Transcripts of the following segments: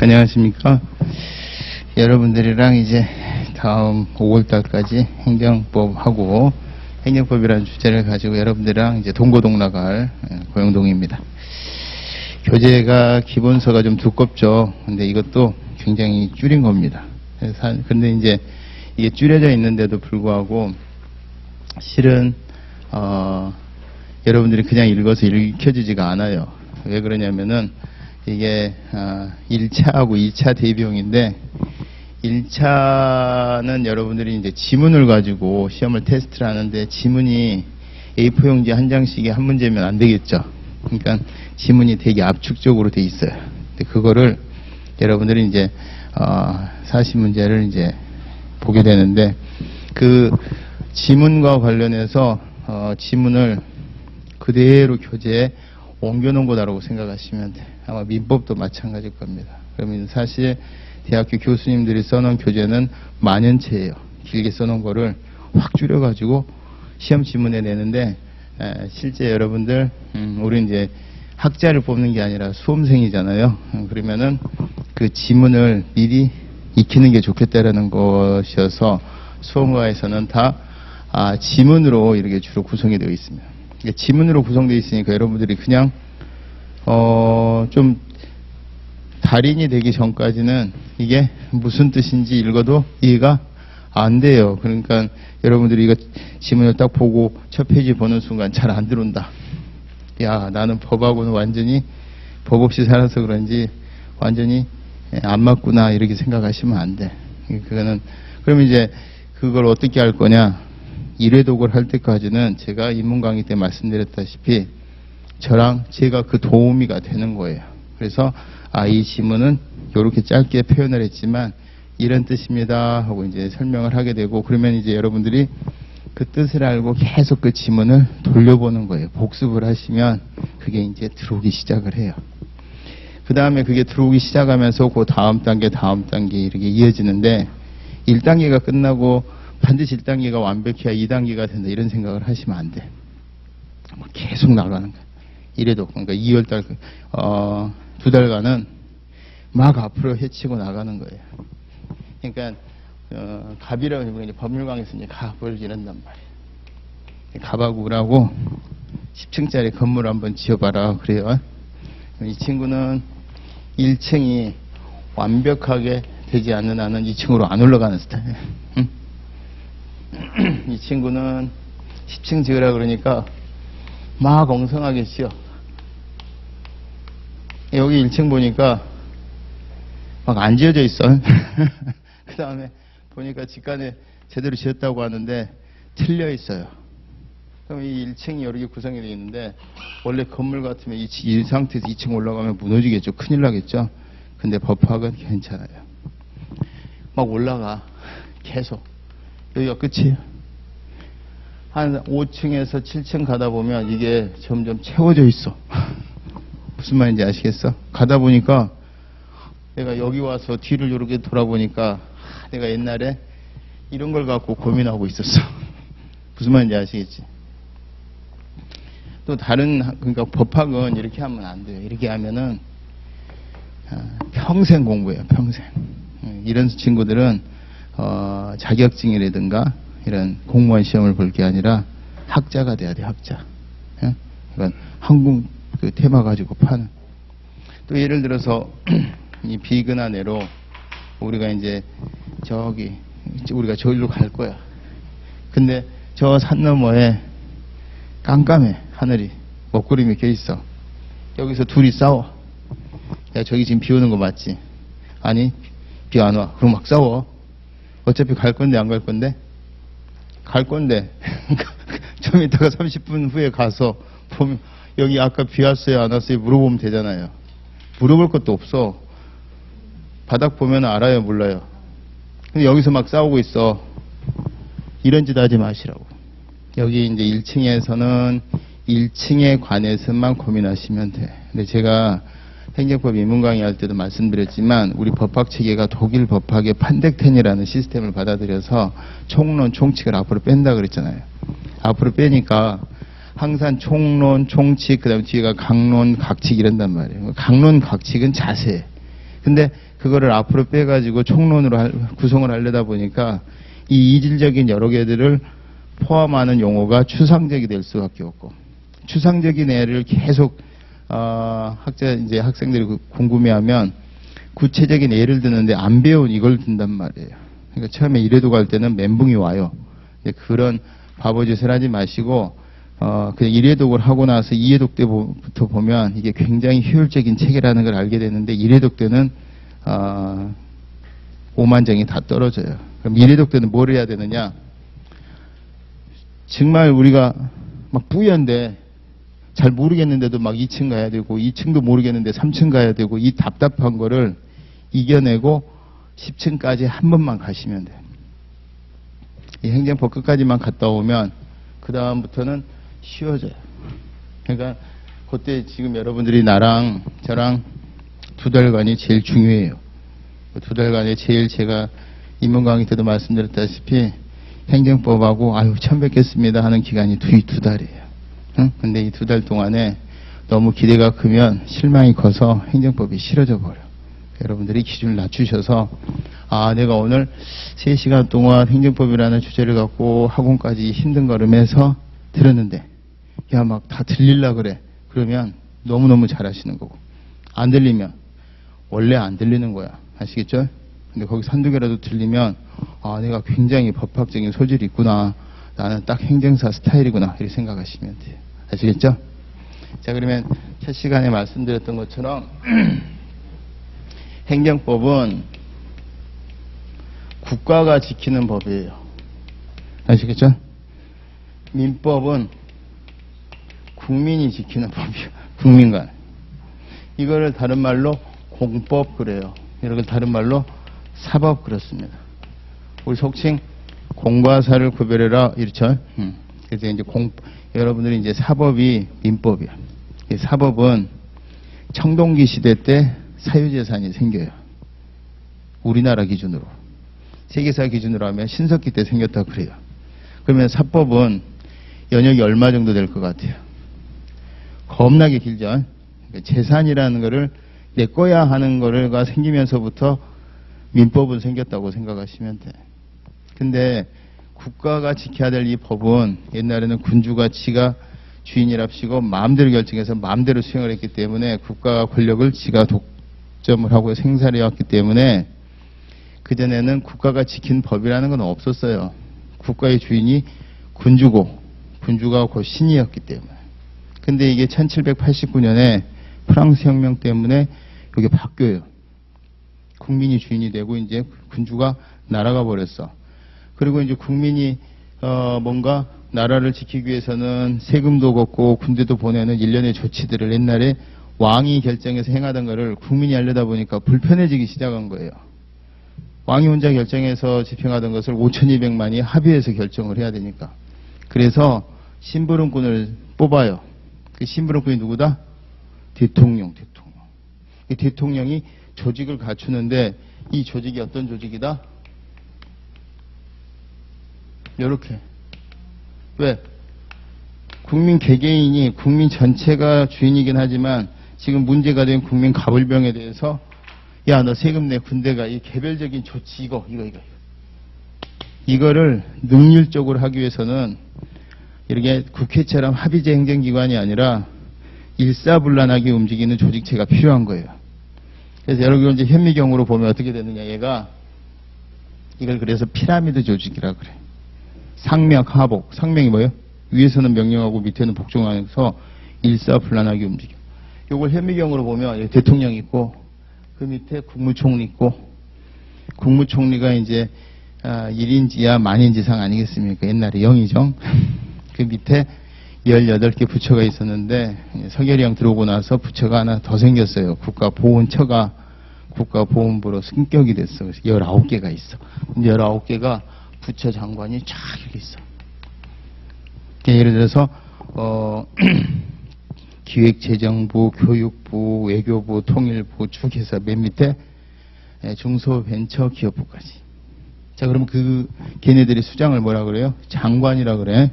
안녕하십니까. 여러분들이랑 이제 다음 5월달까지 행정법하고 행정법이라는 주제를 가지고 여러분들이랑 이제 동고동락할 고영동입니다. 교재가 기본서가 좀 두껍죠. 근데 이것도 굉장히 줄인 겁니다. 근데 이제 이게 줄여져 있는데도 불구하고 실은 여러분들이 그냥 읽어서 읽혀지지가 않아요. 왜 그러냐면은 이게 1차하고 2차 대비용인데 1차는 여러분들이 이제 지문을 가지고 시험을 테스트를 하는데 지문이 A4 용지 한 장씩에 한 문제면 안 되겠죠. 그러니까 지문이 되게 압축적으로 돼 있어요. 근데 그거를 여러분들이 이제 40문제를 이제 보게 되는데 그 지문과 관련해서 지문을 그대로 교재에 옮겨놓은 거다라고 생각하시면 돼요. 아마 민법도 마찬가지일 겁니다. 그러면 사실 대학교 교수님들이 써놓은 교재는 만연체예요. 길게 써놓은 거를 확 줄여가지고 시험 지문에 내는데 실제 여러분들 우리 이제 학자를 뽑는 게 아니라 수험생이잖아요. 그러면은 그 지문을 미리 익히는 게 좋겠다라는 것이어서 수험과에서는 다 지문으로 이렇게 주로 구성이 되어 있습니다. 지문으로 구성되어 있으니까 여러분들이 그냥 좀 달인이 되기 전까지는 이게 무슨 뜻인지 읽어도 이해가 안 돼요. 그러니까 여러분들이 이거 지문을 딱 보고 첫 페이지 보는 순간 잘 안 들어온다. 야, 나는 법하고는 완전히 법 없이 살아서 그런지 완전히 안 맞구나 이렇게 생각하시면 안 돼. 그거는 그러면 이제 그걸 어떻게 할 거냐? 1회독을 할 때까지는 제가 입문 강의 때 말씀드렸다시피 저랑 제가 그 도우미가 되는 거예요. 그래서 이 지문은 이렇게 짧게 표현을 했지만 이런 뜻입니다 하고 이제 설명을 하게 되고 그러면 이제 여러분들이 그 뜻을 알고 계속 그 지문을 돌려보는 거예요. 복습을 하시면 그게 이제 들어오기 시작을 해요. 그 다음에 그게 들어오기 시작하면서 그 다음 단계 이렇게 이어지는데 1단계가 끝나고 반드시 1단계가 완벽해야 2단계가 된다 이런 생각을 하시면 안 돼. 계속 나가는 거야. 이래도 그러니까 2월달 2달간은 막 앞으로 헤치고 나가는 거예요. 그러니까 갑이라고 이제 법률강에서 이제 갑을 이런단 말이에요. 갑하고 을하고 10층짜리 건물 한번 지어봐라 그래요. 이 친구는 1층이 완벽하게 되지 않는 한은 2층으로 안 올라가는 스타일이에요. 응? 이 친구는 10층 지으라 그러니까 막 엉성하게 지어. 여기 1층 보니까 막 안 지어져 있어. 그 다음에 보니까 직관에 제대로 지었다고 하는데 틀려 있어요. 그럼 이 1층이 이렇게 구성이 되어 있는데 원래 건물 같으면 이 상태에서 2층 올라가면 무너지겠죠. 큰일 나겠죠. 근데 법학은 괜찮아요. 막 올라가. 계속. 여기가 끝이에요. 한 5층에서 7층 가다 보면 이게 점점 채워져 있어. 무슨 말인지 아시겠어? 가다 보니까 내가 여기 와서 뒤를 이렇게 돌아보니까 내가 옛날에 이런 걸 갖고 고민하고 있었어. 무슨 말인지 아시겠지? 또 다른 그러니까 법학은 이렇게 하면 안 돼요. 이렇게 하면은 평생 공부해요. 평생. 이런 친구들은 자격증이라든가 이런 공무원 시험을 볼 게 아니라 학자가 돼야 돼. 학자. 그러니까 한국 그 테마 가지고 파는. 또 예를 들어서 이 비근한 애로 우리가 이제 우리가 저기로 갈 거야. 근데 저 산 너머에 깜깜해. 하늘이 먹구름이 껴 있어. 여기서 둘이 싸워. 야, 저기 지금 비 오는 거 맞지? 아니, 비 안 와. 그럼 막 싸워. 어차피 갈 건데 안 갈 건데? 갈 건데 좀 이따가 30분 후에 가서 보면 여기 아까 비 왔어요 안 왔어요 물어보면 되잖아요. 물어볼 것도 없어. 바닥 보면 알아요 몰라요. 근데 여기서 막 싸우고 있어. 이런 짓 하지 마시라고. 여기 이제 1층에서는 1층에 관해서만 고민하시면 돼. 근데 제가 행정법 입문 강의할 때도 말씀드렸지만 우리 법학 체계가 독일 법학의 판덱텐이라는 시스템을 받아들여서 총론, 총칙을 앞으로 뺀다 그랬잖아요. 앞으로 빼니까 항상 총론, 총칙, 그 다음에 뒤에가 강론, 각칙 이런단 말이에요. 강론, 각칙은 자세. 근데 그거를 앞으로 빼가지고 총론으로 구성을 하려다 보니까 이 이질적인 여러 개들을 포함하는 용어가 추상적이 될 수밖에 없고, 추상적인 애를 계속 이제 학생들이 궁금해하면 구체적인 예를 드는데 안 배운 이걸 든단 말이에요. 그러니까 처음에 이래도 갈 때는 멘붕이 와요. 그런 바보짓을 하지 마시고 그냥 1회독을 하고 나서 2회독 때부터 보면 이게 굉장히 효율적인 책이라는 걸 알게 되는데 1회독 때는 오만정이 다 떨어져요. 그럼 1회독 때는 뭘 해야 되느냐? 정말 우리가 막 뿌연데 잘 모르겠는데도 막 2층 가야 되고 2층도 모르겠는데 3층 가야 되고 이 답답한 거를 이겨내고 10층까지 한 번만 가시면 돼요. 이 행정법 끝까지만 갔다 오면 그 다음부터는 쉬워져요. 그러니까 그때 지금 여러분들이 나랑 저랑 2달간이 제일 중요해요. 그 2달간에 제일 제가 입문 강의 때도 말씀드렸다시피 행정법하고 아유 처음 뵙겠습니다 하는 기간이 2달이에요. 응? 근데 이 2달 동안에 너무 기대가 크면 실망이 커서 행정법이 싫어져 버려. 여러분들이 기준을 낮추셔서 내가 오늘 3시간 동안 행정법이라는 주제를 갖고 학원까지 힘든 걸음해서 들었는데 야 막 다 들리려 그래. 그러면 너무너무 잘하시는 거고, 안 들리면 원래 안 들리는 거야. 아시겠죠? 근데 거기서 한두 개라도 들리면 내가 굉장히 법학적인 소질이 있구나. 나는 딱 행정사 스타일이구나. 이렇게 생각하시면 돼요. 아시겠죠? 자, 그러면 첫 시간에 말씀드렸던 것처럼 행정법은 국가가 지키는 법이에요. 아시겠죠? 민법은 국민이 지키는 법이에요. 국민간. 이거를 다른 말로 공법 그래요. 이걸 다른 말로 사법 그렇습니다. 우리 속칭 공과 사를 구별해라 이렇죠. 그래서 이제 여러분들이 이제 사법이 민법이야. 사법은 청동기 시대 때 사유재산이 생겨요. 우리나라 기준으로. 세계사 기준으로 하면 신석기 때 생겼다 그래요. 그러면 사법은 연역이 얼마 정도 될 것 같아요? 겁나게 길죠. 재산이라는 거를 내 거야 하는 거가 생기면서부터 민법은 생겼다고 생각하시면 돼. 근데 국가가 지켜야 될 이 법은 옛날에는 군주가 지가 주인이랍시고 마음대로 결정해서 마음대로 수행을 했기 때문에 국가 권력을 지가 독점을 하고 생산해 왔기 때문에 그전에는 국가가 지킨 법이라는 건 없었어요. 국가의 주인이 군주고 군주가 곧 신이었기 때문에. 근데 이게 1789년에 프랑스 혁명 때문에 이게 바뀌어요. 국민이 주인이 되고 이제 군주가 날아가 버렸어. 그리고 이제 국민이 뭔가 나라를 지키기 위해서는 세금도 걷고 군대도 보내는 일련의 조치들을 옛날에 왕이 결정해서 행하던 거를 국민이 하려다 보니까 불편해지기 시작한 거예요. 왕이 혼자 결정해서 집행하던 것을 5,200만이 합의해서 결정을 해야 되니까. 그래서 심부름꾼을 뽑아요. 그 심부름꾼이 누구다? 대통령. 이 대통령이 조직을 갖추는데 이 조직이 어떤 조직이다? 요렇게. 왜? 국민 개개인이 국민 전체가 주인이긴 하지만 지금 문제가 된 국민 가불병에 대해서 야, 너 세금 내 군대가 이 개별적인 조치 이거를 능률적으로 하기 위해서는 이렇게 국회처럼 합의제 행정기관이 아니라 일사불란하게 움직이는 조직체가 필요한 거예요. 그래서 여러분 이제 현미경으로 보면 어떻게 되느냐, 얘가 이걸 그래서 피라미드 조직이라 그래. 상명 하복. 상명이 뭐예요? 위에서는 명령하고 밑에는 복종하면서 일사불란하게 움직여. 요걸 현미경으로 보면 대통령이 있고 그 밑에 국무총리 있고, 국무총리가 이제 1인지야 만인지상 아니겠습니까? 옛날에 영의정. 그 밑에 18개 부처가 있었는데 서결이 들어오고 나서 부처가 하나 더 생겼어요. 국가보훈처가 국가보훈부로 승격이 됐어. 그래서 19개가 있어. 19개가 부처 장관이 쫙 이렇게 있어. 예를 들어서 기획재정부, 교육부, 외교부, 통일부, 주계사 맨 밑에 중소벤처기업부까지. 자, 그러면 걔네들이 수장을 뭐라 그래요? 장관이라 그래.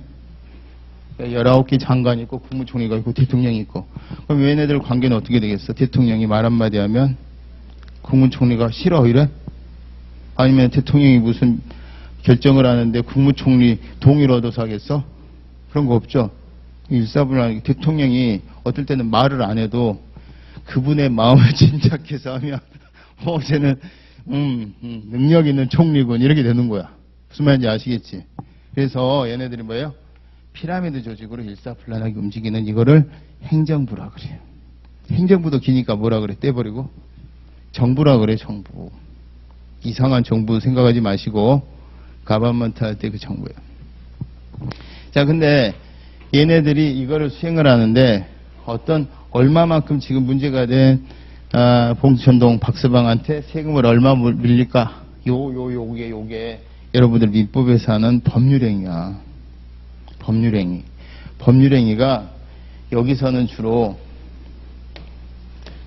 19개 장관이 있고 국무총리가 있고 대통령이 있고. 그럼 얘네들 관계는 어떻게 되겠어? 대통령이 말 한마디 하면 국무총리가 싫어 이래? 아니면 대통령이 무슨 결정을 하는데 국무총리 동의를 얻어서 하겠어? 그런 거 없죠. 일사불란 대통령이 어떨 때는 말을 안 해도 그분의 마음을 짐작해서 하면 쟤는 능력 있는 총리군 이렇게 되는 거야. 무슨 말인지 아시겠지? 그래서 얘네들이 뭐예요? 피라미드 조직으로 일사불란하게 움직이는 이거를 행정부라 그래요. 행정부도 기니까 뭐라 그래? 떼버리고 정부라 그래. 정부. 이상한 정부 생각하지 마시고 가반먼트 할 때 그 정부예요. 자, 근데 얘네들이 이거를 수행을 하는데 얼마만큼 지금 문제가 된 봉천동 박서방한테 세금을 얼마 밀릴까? 요게 여러분들 민법에서 하는 법률행위야. 법률행위. 법률행위가 여기서는 주로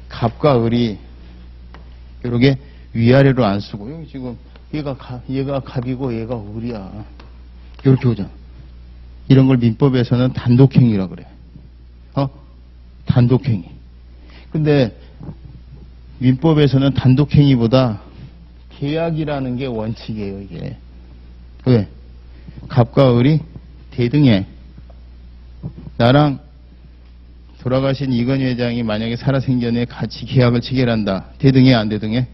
갑과 을이 이렇게 위아래로 안 쓰고 여기 지금 얘가 갑이고 얘가 을이야. 이렇게 오잖아. 이런 걸 민법에서는 단독행위라 그래. 단독행위. 근데 민법에서는 단독행위보다 계약이라는 게 원칙이에요, 이게. 왜? 갑과 을이 대등해. 나랑 돌아가신 이건희 회장이 만약에 살아생전에 같이 계약을 체결한다. 대등해, 안 대등해?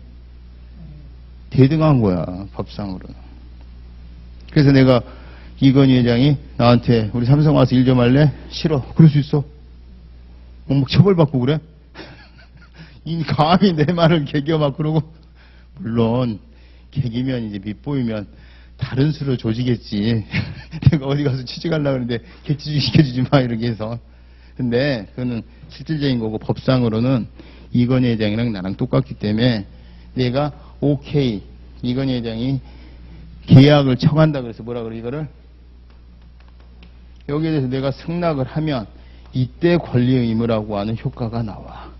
대등한 거야, 법상으로는. 그래서 내가 이건희 회장이 나한테 우리 삼성 와서 일 좀 할래? 싫어. 그럴 수 있어. 막 처벌받고 그래? 이 감히 내 말을 개겨 막 그러고. 물론 개기면 이제 밑보이면 다른 수로 조지겠지. 내가 어디 가서 취직하려고 하는데 개취직 시켜주지 마 이렇게 해서. 근데 그거는 실질적인 거고 법상으로는 이건희 회장이랑 나랑 똑같기 때문에 내가 오케이 이건희 회장이 계약을 청한다 그래서 뭐라 그래 이거를 여기에 대해서 내가 승낙을 하면 이때 권리 의무라고 하는 효과가 나와.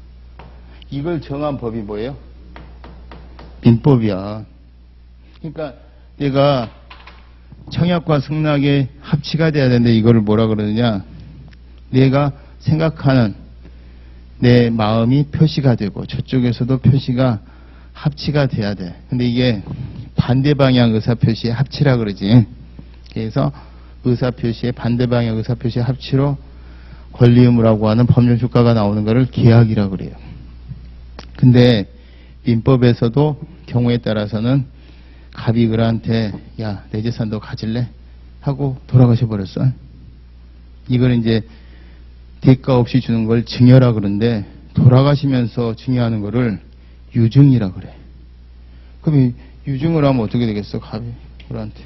이걸 정한 법이 뭐예요? 민법이야. 그러니까 내가 청약과 승낙의 합치가 돼야 되는데 이거를 뭐라 그러느냐? 내가 생각하는 내 마음이 표시가 되고 저쪽에서도 표시가 합치가 돼야 돼. 근데 이게 반대 방향 의사표시의 합치라 그러지. 그래서 의사표시의 반대 방향 의사표시의 합치로 권리 의무라고 하는 법률 효과가 나오는 것을 계약이라 그래요. 근데 민법에서도 경우에 따라서는 갑이 을한테 야, 내 재산 너 가질래? 하고 돌아가셔 버렸어. 이걸 이제 대가 없이 주는 걸 증여라 그러는데 돌아가시면서 증여하는 거를 유증이라 그래. 그럼 유증을 하면 어떻게 되겠어? 갑이 을한테.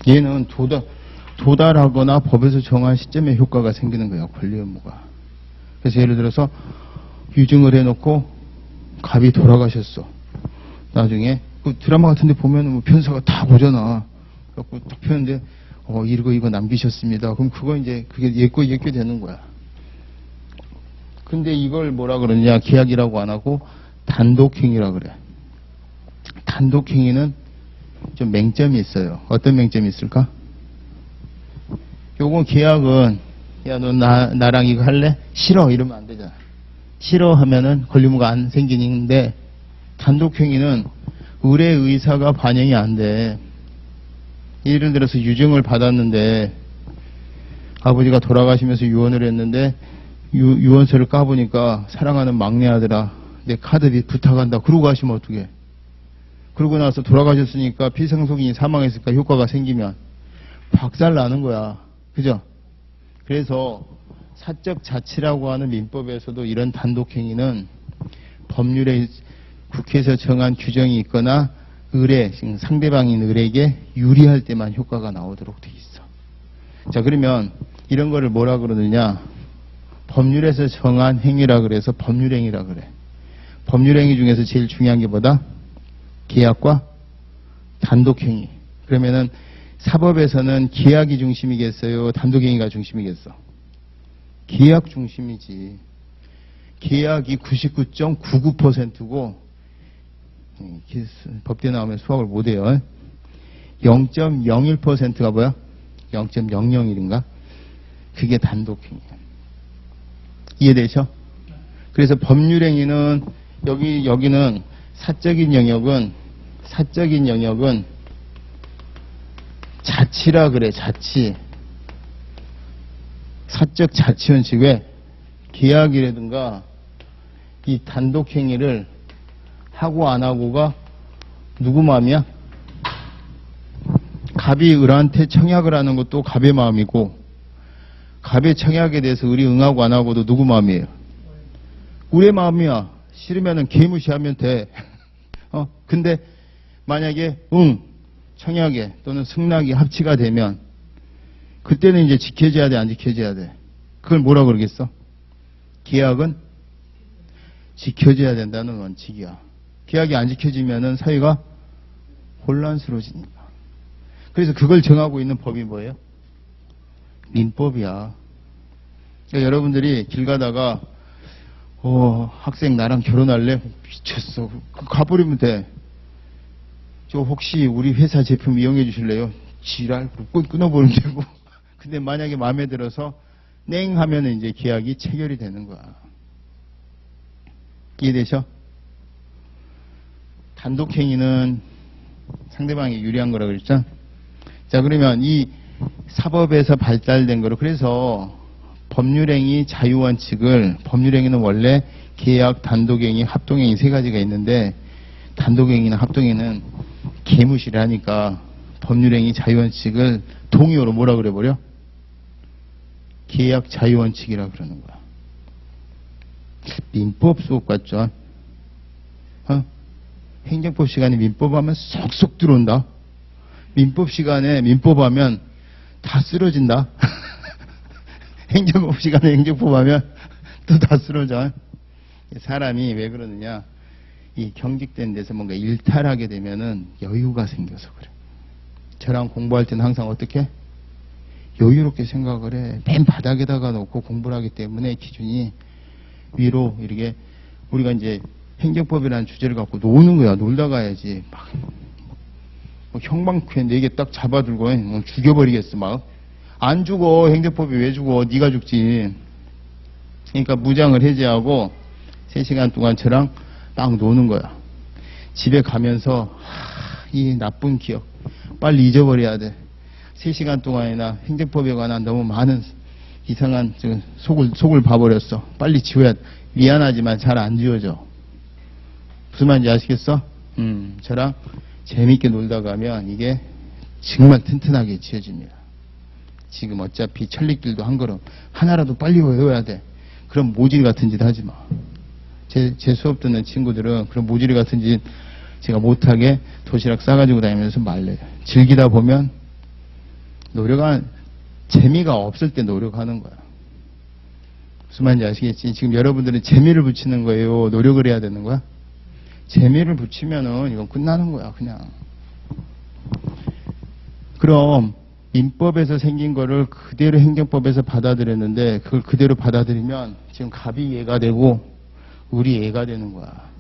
얘는 도달하거나 법에서 정한 시점에 효과가 생기는 거야. 권리 의무가. 그래서 예를 들어서 유증을 해놓고 갑이 돌아가셨어. 나중에 그 드라마 같은 데 보면 뭐 편사가 다 보잖아. 그래갖고 딱 펴는데 이거 남기셨습니다. 그럼 그거 이제 그게 예꼬 되는 거야. 근데 이걸 뭐라 그러냐? 계약이라고 안 하고 단독행위라 그래. 단독행위는 좀 맹점이 있어요. 어떤 맹점이 있을까? 요건 계약은 야, 너 나랑 이거 할래? 싫어 이러면 안 되잖아. 싫어 하면은 권리의무가 안 생기는데 단독행위는 을의 의사가 반영이 안 돼. 예를 들어서 유증을 받았는데 아버지가 돌아가시면서 유언을 했는데 유언서를 까보니까 사랑하는 막내 아들아 내 카드비 부탁한다. 그러고 가시면 어떡해. 그러고 나서 돌아가셨으니까 피상속인이 사망했으니까 효과가 생기면 박살나는 거야. 그죠? 그래서 사적 자치라고 하는 민법에서도 이런 단독행위는 법률에 국회에서 정한 규정이 있거나 상대방인 을에게 유리할 때만 효과가 나오도록 돼 있어. 자, 그러면 이런 거를 뭐라 그러느냐? 법률에서 정한 행위라 그래서 법률행위라 그래. 법률행위 중에서 제일 중요한 게 뭐다? 계약과 단독행위. 그러면은 사법에서는 계약이 중심이겠어요? 단독행위가 중심이겠어? 계약 중심이지. 계약이 99.99%고 법대 나오면 수학을 못해요. 0.01%가 뭐야? 0.001인가? 그게 단독행위야. 이해되죠? 그래서 법률행위는 여기는 사적인 영역은 자치라 그래, 자치. 사적 자치원칙에 계약이라든가 이 단독행위를 하고 안 하고가 누구 마음이야? 갑이 을한테 청약을 하는 것도 갑의 마음이고, 갑의 청약에 대해서 을이 응하고 안 하고도 누구 마음이에요? 을의 마음이야. 싫으면은 개무시하면 돼. 근데 만약에 청약에 또는 승낙이 합치가 되면 그때는 이제 지켜져야 돼, 안 지켜져야 돼? 그걸 뭐라 그러겠어? 계약은 지켜져야 된다는 원칙이야. 계약이 안 지켜지면은 사회가 혼란스러워지니까. 그래서 그걸 정하고 있는 법이 뭐예요? 민법이야. 그러니까 여러분들이 길 가다가 학생 나랑 결혼할래? 미쳤어. 가버리면 돼. 저 혹시 우리 회사 제품 이용해 주실래요? 지랄 끊어버리면 되고. 근데 만약에 마음에 들어서 냉 하면은 이제 계약이 체결이 되는 거야. 이해되셔? 단독행위는 상대방이 유리한 거라 그랬죠? 자, 그러면 이 사법에서 발달된 거로, 그래서 법률행위 자유원칙을, 법률행위는 원래 계약, 단독행위, 합동행위 세 가지가 있는데, 단독행위나 합동행위는 개무시를 하니까 법률행위 자유원칙을 동의어로 뭐라 그래 버려? 계약 자유원칙이라 그러는 거야. 민법 수업 같죠? 행정법 시간에 민법하면 쏙쏙 들어온다. 민법 시간에 민법하면 다 쓰러진다. 행정법 시간에 행정법하면 또 다 쓰러져. 사람이 왜 그러느냐? 이 경직된 데서 뭔가 일탈하게 되면은 여유가 생겨서 그래. 저랑 공부할 때는 항상 어떻게? 여유롭게 생각을 해. 맨 바닥에다가 놓고 공부를 하기 때문에 기준이 위로 이렇게, 우리가 이제 행정법이라는 주제를 갖고 노는 거야. 놀다 가야지. 막 형방쾌 4개 딱 잡아들고 죽여버리겠어. 막 안 죽어. 행정법이 왜 죽어? 네가 죽지. 그러니까 무장을 해제하고 3시간 동안 저랑 딱 노는 거야. 집에 가면서 이 나쁜 기억 빨리 잊어버려야 돼. 3시간 동안이나 행정법에 관한 너무 많은 이상한 속을 봐버렸어. 빨리 지워야 돼. 미안하지만 잘 안 지워져. 무슨 말인지 아시겠어? 저랑 재밌게 놀다 가면 이게 정말 튼튼하게 지어집니다. 지금 어차피 천리길도 한 걸음 하나라도 빨리 외워야 돼. 그럼 모질 같은 짓 하지 마. 제 수업 듣는 친구들은 그런 모질 같은 짓 제가 못하게 도시락 싸가지고 다니면서 말려요. 즐기다 보면 재미가 없을 때 노력하는 거야. 무슨 말인지 아시겠지? 지금 여러분들은 재미를 붙이는 거예요? 노력을 해야 되는 거야? 재미를 붙이면은 이건 끝나는 거야, 그냥. 그럼 민법에서 생긴 거를 그대로 행정법에서 받아들였는데 그걸 그대로 받아들이면 지금 갑이 얘가 되고 우리 애가 되는 거야.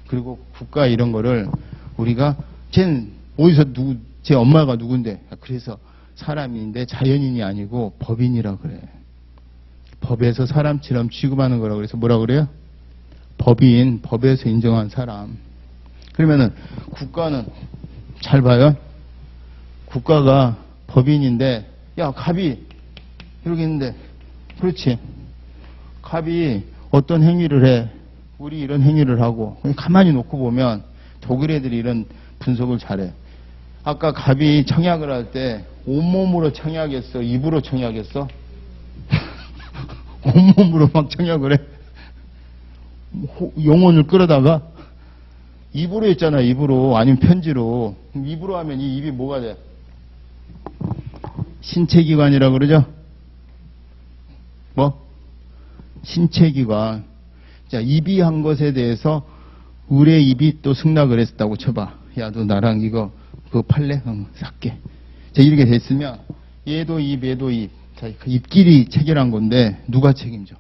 그리고 국가 이런 거를 우리가 쟤는 어디서 제 엄마가 누군데? 그래서 사람인데 자연인이 아니고 법인이라 그래. 법에서 사람처럼 취급하는 거라고 그래서 뭐라 그래요? 법인, 법에서 인정한 사람. 그러면은 국가는 잘 봐요. 국가가 법인인데, 야, 갑이 이렇게 있는데, 그렇지. 갑이 어떤 행위를 해. 우리 이런 행위를 하고. 가만히 놓고 보면 독일 애들이 이런 분석을 잘해. 아까 갑이 청약을 할 때 온몸으로 청약했어? 입으로 청약했어? 온몸으로 막 청약을 해. 영혼을 끌어다가 입으로 했잖아. 입으로. 아니면 편지로. 입으로 하면 이 입이 뭐가 돼? 신체기관이라고 그러죠? 뭐? 신체기관. 자, 입이 한 것에 대해서 을의 입이 또 승낙을 했다고 쳐봐. 야, 너 나랑 이거 그거 팔래? 살게. 자, 이렇게 됐으면 얘도 입, 얘도 입. 자, 그 입끼리 체결한 건데 누가 책임져?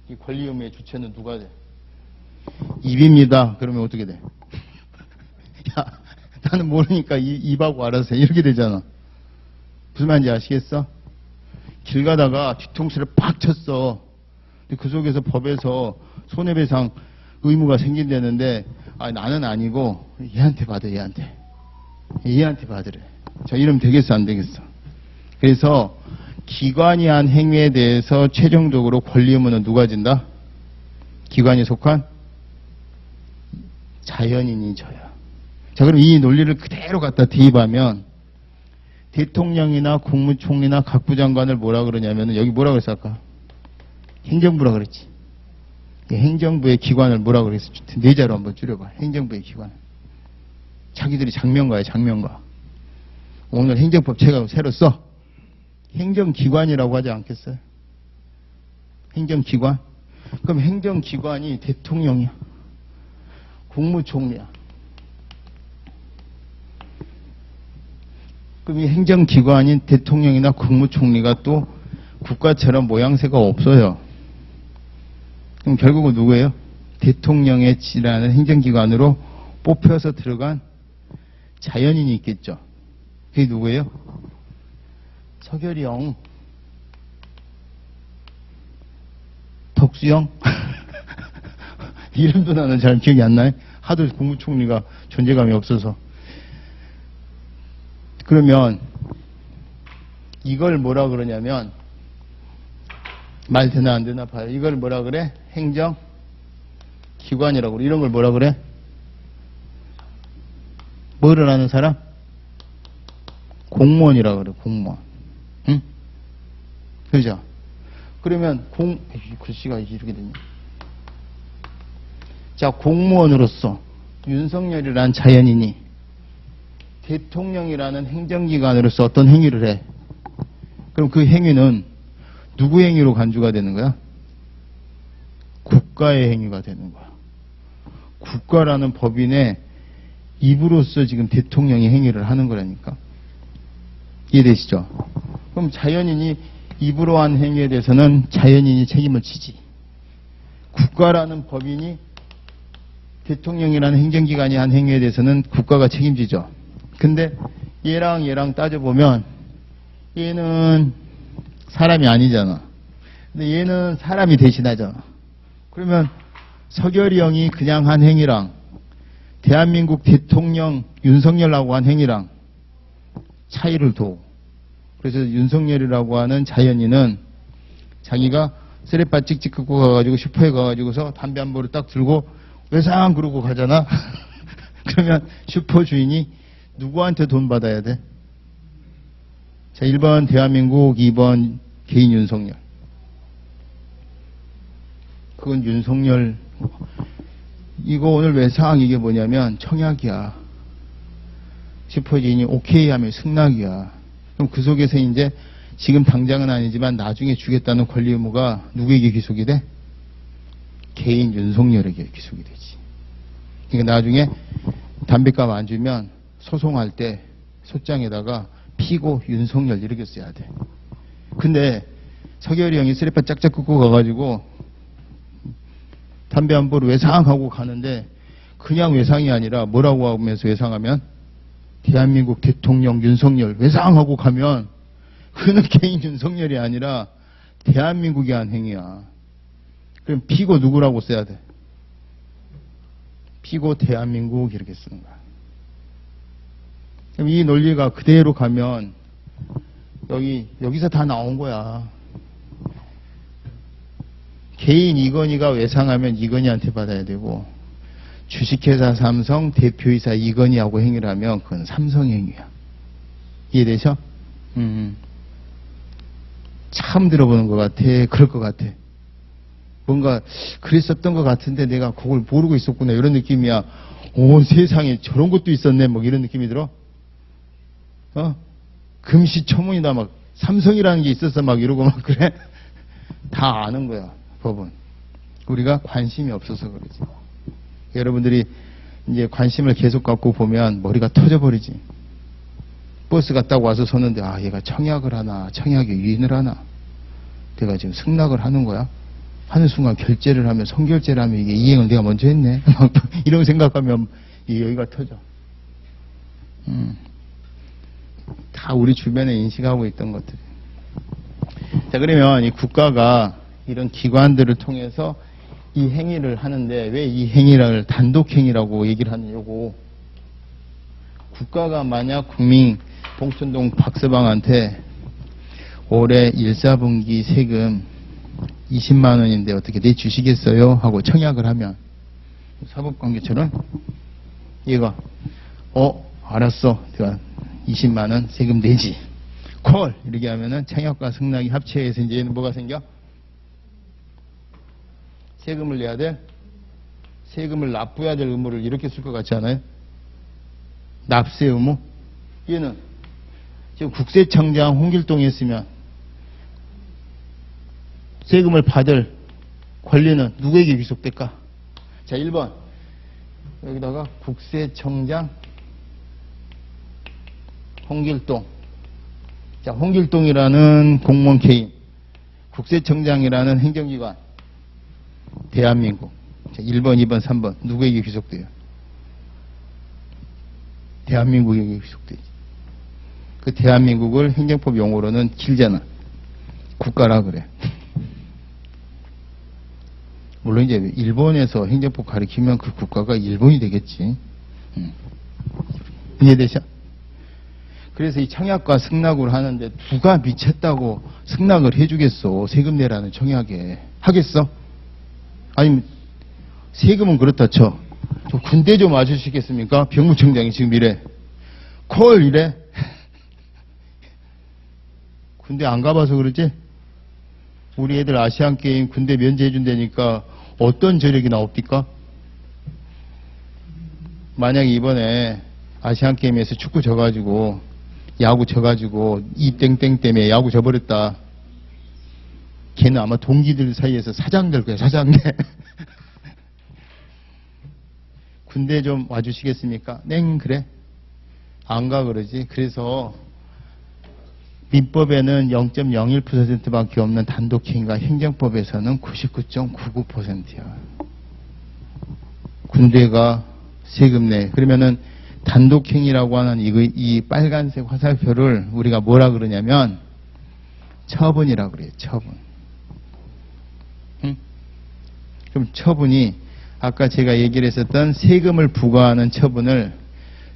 이 권리 의무의 주체는 누가 돼? 입입니다. 그러면 어떻게 돼? 야, 나는 모르니까 입하고 알아서 해. 이렇게 되잖아. 무슨 말인지 아시겠어? 길 가다가 뒤통수를 팍 쳤어. 근데 그 속에서 법에서 손해배상 의무가 생긴다는데 나는 아니고 얘한테 받아, 얘한테 받으래. 자, 이러면 되겠어, 안 되겠어? 그래서 기관이 한 행위에 대해서 최종적으로 권리 의무는 누가 진다? 기관이 속한 자연인이 져요. 자, 그럼 이 논리를 그대로 갖다 대입하면 대통령이나 국무총리나 각부 장관을 뭐라 그러냐면은 여기 뭐라 그랬어 아까? 행정부라 그랬지. 행정부의 기관을 뭐라 그랬어? 네 자로 한번 줄여봐. 행정부의 기관. 자기들이 장명가야, 장명가. 오늘 행정법 제가 새로 써. 행정기관이라고 하지 않겠어요? 행정기관? 그럼 행정기관이 대통령이야. 국무총리야. 그럼 이 행정기관인 대통령이나 국무총리가 또 국가처럼 모양새가 없어요. 그럼 결국은 누구예요? 대통령의 지라는 행정기관으로 뽑혀서 들어간 자연인이 있겠죠. 그게 누구예요? 서결이 형, 덕수형? 이름도 나는 잘 기억이 안 나요. 하도 국무총리가 존재감이 없어서. 그러면 이걸 뭐라 그러냐면 말 되나 안 되나 봐요. 이걸 뭐라 그래? 행정기관이라고 그래. 이런 걸 뭐라 그래? 뭐를 하는 사람? 공무원이라고 그래. 공무원. 응? 그죠? 그러면 글씨가 이렇게 됐네. 자, 공무원으로서 윤석열이라는 자연인이 대통령이라는 행정기관으로서 어떤 행위를 해. 그럼 그 행위는 누구 행위로 간주가 되는 거야? 국가의 행위가 되는 거야. 국가라는 법인의 입으로서 지금 대통령이 행위를 하는 거라니까. 이해되시죠? 그럼 자연인이 입으로 한 행위에 대해서는 자연인이 책임을 지지. 국가라는 법인이 대통령이라는 행정기관이 한 행위에 대해서는 국가가 책임지죠. 근데 얘랑 따져보면 얘는 사람이 아니잖아. 근데 얘는 사람이 대신하잖아. 그러면 서결이 형이 그냥 한 행위랑 대한민국 대통령 윤석열이라고 한 행위랑 차이를 둬. 그래서 윤석열이라고 하는 자연인은 자기가 쓰레빠 찍찍 긁고 가가지고 슈퍼에 가가지고서 담배 한 보를 딱 들고 외상 그러고 가잖아. 그러면 슈퍼 주인이 누구한테 돈 받아야 돼? 자, 1번 대한민국, 2번 개인 윤석열. 그건 윤석열. 이거 오늘 외상 이게 뭐냐면 청약이야. 슈퍼주인이 오케이 하면 승낙이야. 그럼 그 속에서 이제 지금 당장은 아니지만 나중에 주겠다는 권리 의무가 누구에게 기속이 돼? 개인 윤석열에게 기속이 되지. 그러니까 나중에 담배값 안 주면 소송할 때 소장에다가 피고 윤석열 이렇게 써야 돼. 근데 서결이 형이 쓰레빠 짝짝 끄고 가가지고 담배 한 보를 외상하고 가는데 그냥 외상이 아니라 뭐라고 하면서 외상하면 대한민국 대통령 윤석열 외상하고 가면 그는 개인 윤석열이 아니라 대한민국이 한 행위야. 그럼 피고 누구라고 써야 돼? 피고 대한민국 이렇게 쓰는 거야. 그럼 이 논리가 그대로 가면 여기서 다 나온 거야. 개인 이건희가 외상하면 이건희한테 받아야 되고 주식회사 삼성 대표이사 이건희하고 행위를 하면 그건 삼성 행위야. 이해되셔? 처음 들어보는 것 같아. 그럴 것 같아. 뭔가 그랬었던 것 같은데 내가 그걸 모르고 있었구나 이런 느낌이야. 온 세상에 저런 것도 있었네 뭐 이런 느낌이 들어. 금시초문이다 막 삼성이라는 게 있었어 막 이러고 막 그래. 다 아는 거야 법은. 우리가 관심이 없어서 그러지. 여러분들이 이제 관심을 계속 갖고 보면 머리가 터져버리지. 버스가 딱 와서 섰는데 얘가 청약을 하나 청약에 유인을 하나 내가 지금 승낙을 하는 거야. 하는 순간 결제를 하면 선결제를 하면 이게 이행을 내가 먼저 했네. 이런 생각하면 여기가 터져. 다 우리 주변에 인식하고 있던 것들. 자, 그러면 이 국가가 이런 기관들을 통해서 이 행위를 하는데 왜 이 행위를 단독행위라고 얘기를 하느냐고. 국가가 만약 국민 봉천동 박서방한테 올해 1, 4분기 세금 20만 원인데 어떻게 내주시겠어요? 하고 청약을 하면 사법관계처럼 얘가 알았어. 내가 20만 원 세금 내지. 콜! 이렇게 하면은 청약과 승낙이 합체해서 이제 얘는 뭐가 생겨? 세금을 내야 돼? 세금을 납부해야 될 의무를 이렇게 쓸 것 같지 않아요? 납세 의무? 얘는 지금 국세청장 홍길동이 있으면 세금을 받을 권리는 누구에게 귀속될까? 자, 1번. 여기다가 국세청장 홍길동. 자, 홍길동이라는 공무원 개인, 국세청장이라는 행정기관, 대한민국. 자, 1번, 2번, 3번. 누구에게 귀속돼요? 대한민국에게 귀속되지. 그 대한민국을 행정법 용어로는 길잖아. 국가라 그래. 물론 이제 일본에서 행정법 가리키면 그 국가가 일본이 되겠지. 이해되셔? 그래서 이 청약과 승낙을 하는데 누가 미쳤다고 승낙을 해주겠어? 세금 내라는 청약에. 하겠어? 아니면 세금은 그렇다 쳐. 저 군대 좀 와주시겠습니까? 병무청장이 지금 이래. 콜 이래. 군대 안 가봐서 그러지? 우리 애들 아시안게임 군대 면제해준다니까 어떤 저력이 나옵니까? 만약에 이번에 아시안게임에서 축구 져가지고 야구 져가지고 이 땡땡 때문에 야구 져버렸다. 걔는 아마 동기들 사이에서 사장 될 거야. 사장대. 군대 좀 와주시겠습니까? 넹 그래. 안 가 그러지. 그래서 민법에는 0.01%밖에 없는 단독행위가 행정법에서는 99.99%야. 군대가 세금 내. 그러면은 단독행위라고 하는 이 빨간색 화살표를 우리가 뭐라 그러냐면 처분이라고 그래요. 처분. 응? 그럼 처분이 아까 제가 얘기를 했었던 세금을 부과하는 처분을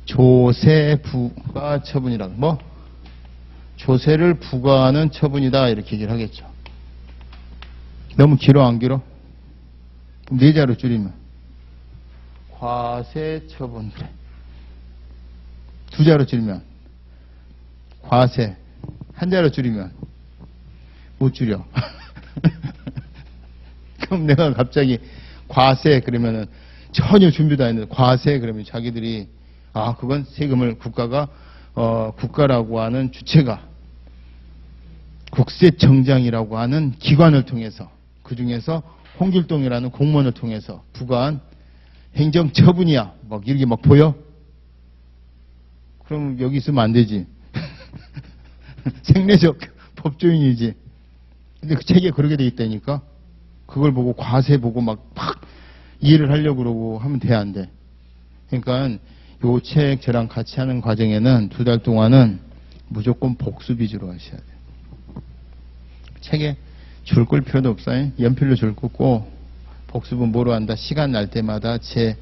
조세부과 처분이라고. 뭐? 조세를 부과하는 처분이다 이렇게 얘기를 하겠죠. 너무 길어 안 길어? 네 자로 줄이면 과세처분. 그래. 두 자로 줄이면 과세. 한 자로 줄이면 못 줄여. 그럼 내가 갑자기 과세 그러면은 전혀 준비도 안 했는데 과세 그러면 자기들이 그건 세금을 국가가 국가라고 하는 주체가 국세청장이라고 하는 기관을 통해서 그 중에서 홍길동이라는 공무원을 통해서 부과한 행정처분이야. 막 이렇게 막 보여? 그럼 여기 있으면 안 되지. 생리적 법조인이지. 근데 그 책에 그렇게 돼 있다니까. 그걸 보고 과세 보고 막 이해를 하려고 그러고 하면 돼, 안 돼? 그러니까 요 책 저랑 같이 하는 과정에는 2달 동안은 무조건 복수 위주로 하셔야 돼요. 책에 줄 끌 필요도 없어요. 연필로 줄 긋고 복습은 뭐로 한다. 시간 날 때마다 제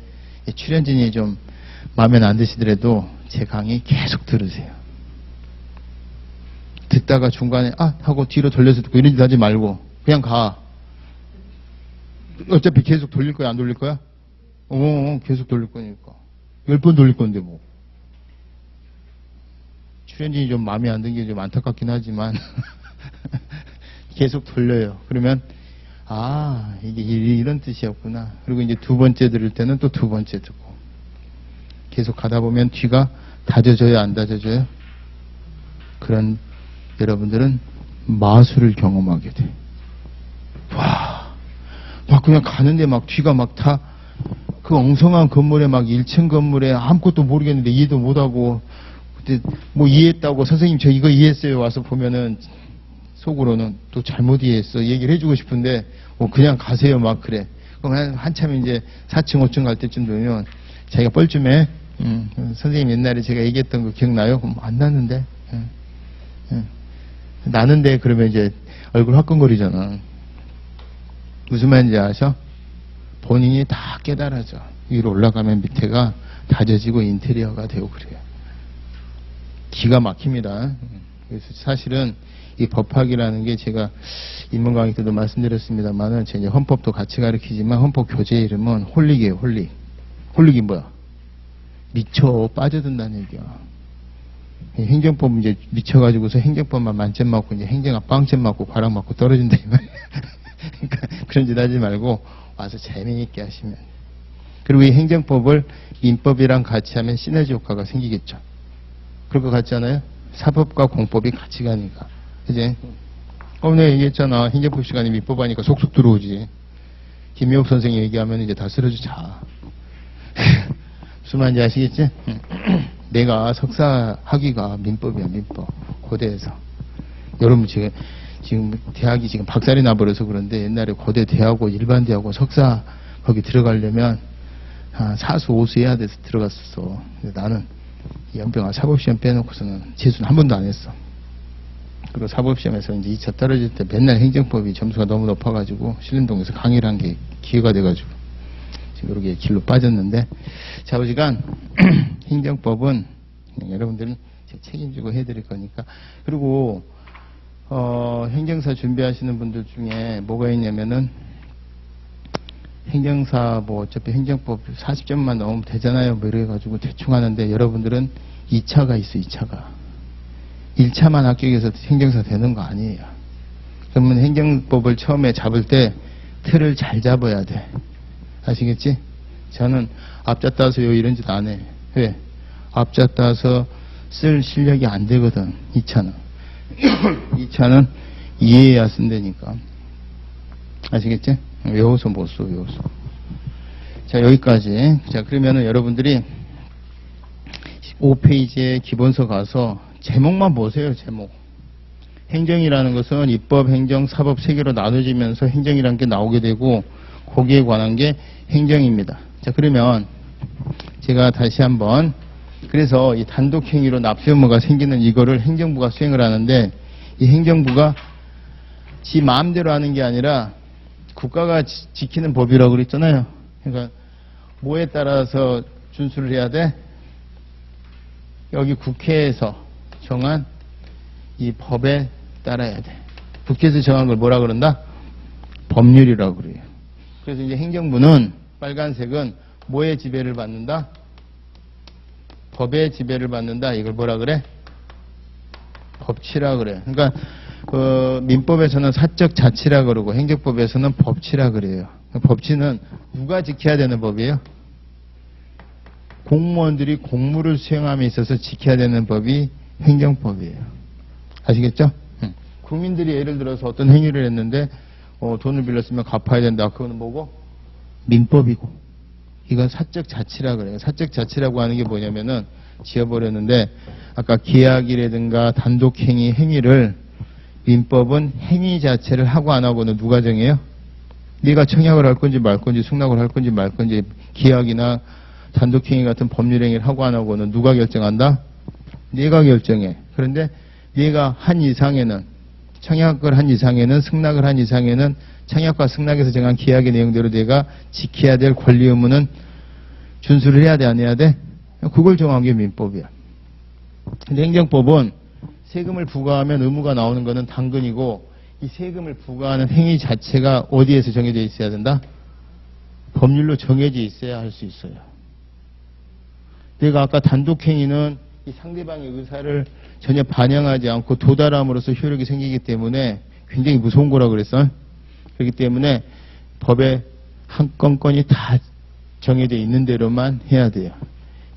출연진이 좀 마음에 안 드시더라도 제 강의 계속 들으세요. 듣다가 중간에 하고 뒤로 돌려서 듣고 이런 짓 하지 말고 그냥 가. 어차피 계속 돌릴 거야 안 돌릴 거야? 계속 돌릴 거니까. 10번 돌릴 건데 뭐. 출연진이 좀 마음에 안 드는 게 좀 안타깝긴 하지만 계속 돌려요. 그러면 이게 이런 뜻이었구나. 그리고 이제 2번째 들을 때는 또 2번째 듣고 계속 가다 보면 뒤가 다져져요 안 다져져요? 그런 여러분들은 마술을 경험하게 돼. 막 그냥 가는데 막 뒤가 막 다 그 엉성한 건물에 막 1층 건물에 아무것도 모르겠는데 이해도 못하고 그때 뭐 이해했다고 선생님 저 이거 이해했어요 와서 보면은 속으로는 또 잘못 이해했어 얘기를 해주고 싶은데 그냥 가세요 막 그래. 그럼 한참 이제 4층 5층 갈 때쯤 되면 자기가 뻘쭘해. 선생님 옛날에 제가 얘기했던 거 기억나요? 그럼 안 나는데. 나는데 그러면 이제 얼굴 화끈거리잖아. 무슨 말인지 아셔? 본인이 다 깨달아져. 위로 올라가면 밑에가 다져지고 인테리어가 되고 그래요. 기가 막힙니다. 그래서 사실은 이 법학이라는 게 제가 입문 강의 때도 말씀드렸습니다만은 제 이제 헌법도 같이 가르치지만 헌법 교재 이름은 홀릭이에요. 홀릭. 홀릭이 뭐야? 미쳐 빠져든다는 얘기야. 행정법 이제 미쳐가지고서 행정법만 만점 맞고 이제 행정학 빵점 맞고 과락 맞고 떨어진다 이 말이야. 그러니까 그런 짓 하지 말고 와서 재미있게 하시면. 그리고 이 행정법을 민법이랑 같이 하면 시너지 효과가 생기겠죠. 그럴 것 같지 않아요? 사법과 공법이 같이 가니까. 그지? 내가 얘기했잖아. 행정법 시간에 민법 하니까 속속 들어오지. 김미옥 선생님 얘기하면 이제 다 쓰러져 자. 무슨 말인지 아시겠지? 내가 석사 학위가 민법이야, 민법. 고대에서. 여러분 지금 대학이 지금 박살이 나버려서 그런데 옛날에 고대 대하고 일반 대하고 석사 거기 들어가려면 사수 오수 해야 돼서 들어갔었어. 근데 나는 연병아 사법시험 빼놓고서는 재수는 한 번도 안 했어. 그리고 사법시험에서 이제 2차 떨어질 때 맨날 행정법이 점수가 너무 높아가지고 신림동에서 강의를 한 게 기회가 돼가지고 지금 이렇게 길로 빠졌는데 자부지간 행정법은 여러분들은 책임지고 해드릴 거니까. 그리고 행정사 준비하시는 분들 중에 뭐가 있냐면은 행정사 뭐 어차피 행정법 40점만 넣으면 되잖아요 뭐 이래가지고 대충 하는데 여러분들은 2차가 있어. 2차가 1차만 합격해서 행정사 되는 거 아니에요. 그러면 행정법을 처음에 잡을 때 틀을 잘 잡아야 돼. 아시겠지? 저는 앞자 따서 이런 짓 안 해. 왜? 앞자 따서 쓸 실력이 안 되거든. 2차는 2차는 이해해야 쓴다니까. 아시겠지? 외워서 못 써. 외워서. 자, 여기까지. 자, 그러면은 여러분들이 5페이지에 기본서 가서 제목만 보세요. 제목. 행정이라는 것은 입법, 행정, 사법 세 개로 나눠지면서 행정이라는 게 나오게 되고 거기에 관한 게 행정입니다. 자, 그러면 제가 다시 한번 그래서 이 단독행위로 납세 의무가 생기는 이거를 행정부가 수행을 하는데 이 행정부가 지 마음대로 하는 게 아니라 국가가 지키는 법이라고 그랬잖아요. 그러니까 뭐에 따라서 준수를 해야 돼? 여기 국회에서 정한 이 법에 따라야 돼. 국회에서 정한 걸 뭐라 그런다? 법률이라고 그래요. 그래서 이제 행정부는 빨간색은 뭐의 지배를 받는다? 법의 지배를 받는다. 이걸 뭐라 그래? 법치라 그래. 그러니까 민법에서는 사적 자치라 그러고 행정법에서는 법치라 그래요. 법치는 누가 지켜야 되는 법이에요? 공무원들이 공무를 수행함에 있어서 지켜야 되는 법이 행정법이에요. 아시겠죠? 국민들이 예를 들어서 어떤 행위를 했는데 돈을 빌렸으면 갚아야 된다. 그거는 뭐고? 민법이고. 이건 사적 자치라 그래요. 사적 자치라고 하는 게 뭐냐면은 지어버렸는데 아까 계약이라든가 단독행위 행위를 민법은 행위 자체를 하고 안 하고는 누가 정해요? 네가 청약을 할 건지 말 건지 승낙을 할 건지 말 건지 계약이나 단독행위 같은 법률행위를 하고 안 하고는 누가 결정한다? 네가 결정해. 그런데 네가 한 이상에는 청약을 한 이상에는 승낙을 한 이상에는 청약과 승낙에서 정한 계약의 내용대로 내가 지켜야 될 권리 의무는 준수를 해야 돼 안 해야 돼? 그걸 정한 게 민법이야. 근데 행정법은 세금을 부과하면 의무가 나오는 거는 당근이고 이 세금을 부과하는 행위 자체가 어디에서 정해져 있어야 된다? 법률로 정해져 있어야 할 수 있어요. 내가 아까 단독행위는 이 상대방의 의사를 전혀 반영하지 않고 도달함으로써 효력이 생기기 때문에 굉장히 무서운 거라고 그랬어. 그렇기 때문에 법에 한 건건이 다 정해져 있는 대로만 해야 돼요.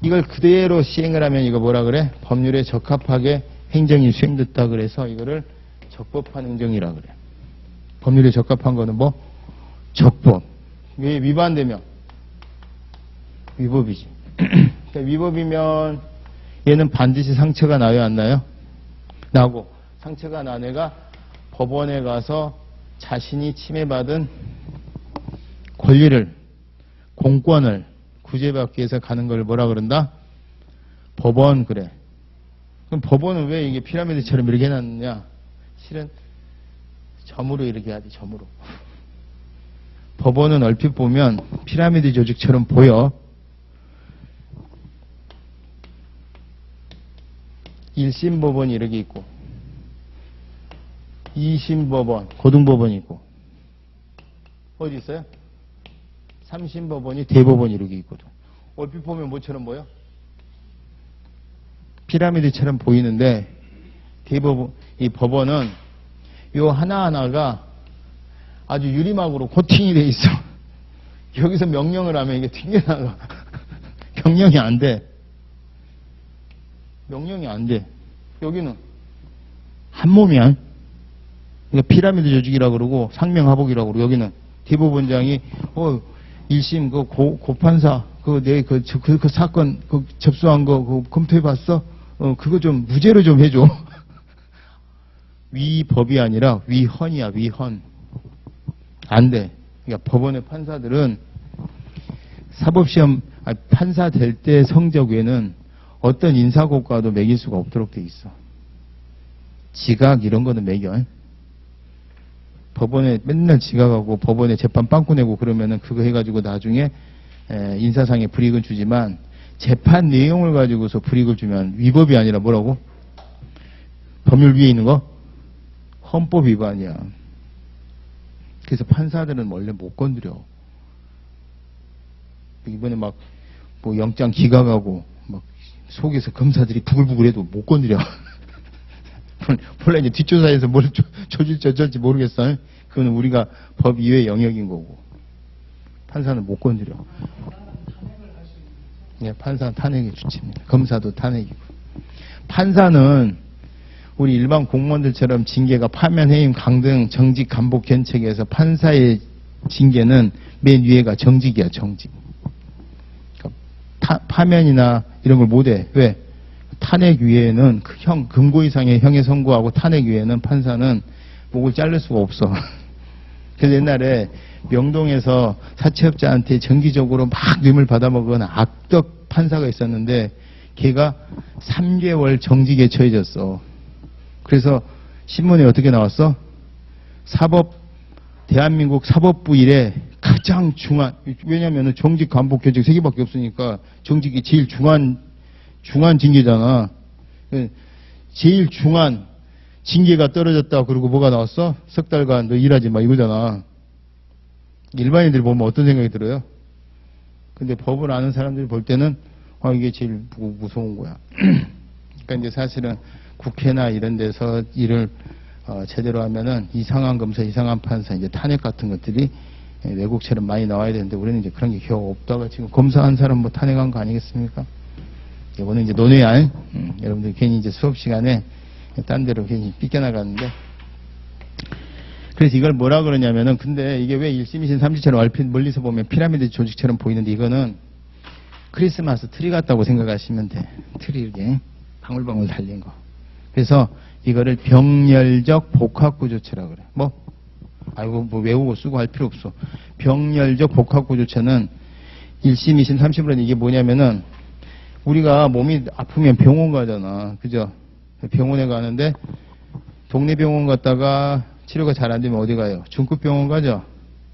이걸 그대로 시행을 하면 이거 뭐라 그래? 법률에 적합하게 행정이 수행됐다 그래서 이거를 적법한 행정이라 그래. 법률에 적합한 거는 뭐? 적법. 왜 위반되면? 위법이지. 위법이면 얘는 반드시 상처가 나요, 안 나요? 나고 상처가 난 애가 법원에 가서 자신이 침해받은 권리를, 공권을 구제받기 위해서 가는 걸 뭐라 그런다? 법원 그래. 그럼 법원은 왜 이게 피라미드처럼 이렇게 해놨느냐? 실은 점으로 이렇게 해야 돼, 점으로. 법원은 얼핏 보면 피라미드 조직처럼 보여. 1심 법원이 이렇게 있고 2심 법원, 고등법원이 있고 어디 있어요? 3심 법원이 대법원이 이렇게 있거든. 얼핏 보면 뭐처럼 보여? 피라미드처럼 보이는데 대법원, 이 법원은 요 하나하나가 아주 유리막으로 코팅이 돼 있어. 여기서 명령을 하면 이게 튕겨나가. 명령이 안 돼. 명령이 안 돼. 여기는 한 몸이야. 그러니까 피라미드 조직이라고 그러고 상명하복이라고 그러고 여기는 대법원장이 1심 그 고판사 그 사건 그 접수한 거 그거 검토해 봤어? 그거 좀 무죄로 좀 해줘. 위법이 아니라 위헌이야. 위헌. 안 돼. 그러니까 법원의 판사들은 사법시험 판사 될 때 성적 외에는 어떤 인사고과도 매길 수가 없도록 돼 있어. 지각 이런 거는 매겨. 법원에 맨날 지각하고 법원에 재판 빵꾸 내고 그러면은 그거 해가지고 나중에 인사상의 불이익은 주지만 재판 내용을 가지고서 불이익을 주면 위법이 아니라 뭐라고? 법률 위에 있는 거? 헌법 위반이야. 그래서 판사들은 원래 못 건드려. 이번에 막 뭐 영장 기각하고 막 속에서 검사들이 부글부글해도 못 건드려. 몰라 이제 뒷조사에서 뭘 조질지 어쩔지 모르겠어. 그건 우리가 법 이외의 영역인 거고. 판사는 못 건드려. 네, 판사는 탄핵의 주체입니다. 검사도 탄핵이고. 판사는 우리 일반 공무원들처럼 징계가 파면, 해임, 강등, 정직, 감복, 견책에서 판사의 징계는 맨 위에가 정직이야. 정직. 그러니까 파면이나 이런 걸 못해. 왜? 탄핵 위에는 금고 이상의 형에 선고하고 탄핵 위에는 판사는 목을 자를 수가 없어. 그래서 옛날에 명동에서 사채업자한테 정기적으로 막 뇌물 받아먹은 악덕 판사가 있었는데 걔가 3개월 정직에 처해졌어. 그래서 신문에 어떻게 나왔어? 대한민국 사법부 일에 가장 중한, 왜냐면은 정직, 감복, 견책 3개밖에 없으니까 정직이 제일 중한 징계잖아. 제일 중한 징계가 떨어졌다. 그러고 뭐가 나왔어? 석 달간 너 일하지 마 이거잖아. 일반인들이 보면 어떤 생각이 들어요? 근데 법을 아는 사람들이 볼 때는 이게 제일 무서운 거야. 그러니까 이제 사실은 국회나 이런 데서 일을 제대로 하면은 이상한 검사, 이상한 판사, 이제 탄핵 같은 것들이 외국처럼 많이 나와야 되는데 우리는 이제 그런 게 겨우 없다가 지금 검사한 사람 뭐 탄핵한 거 아니겠습니까? 이거는 이제 논의할, 여러분들 괜히 이제 수업 시간에 딴 데로 괜히 삐껴나가는데. 그래서 이걸 뭐라 그러냐면은, 근데 이게 왜 1심, 2심, 3심처럼 얼핏 멀리서 보면 피라미드 조직처럼 보이는데 이거는 크리스마스 트리 같다고 생각하시면 돼. 트리 이렇게 방울방울 달린 거. 그래서 이거를 병렬적 복합구조체라고 그래. 뭐 외우고 쓰고 할 필요 없어. 병렬적 복합구조체는 1심, 2심, 3심으로는 이게 뭐냐면은 우리가 몸이 아프면 병원 가잖아. 그죠? 병원에 가는데 동네 병원 갔다가 치료가 잘 안 되면 어디 가요? 중급 병원 가죠?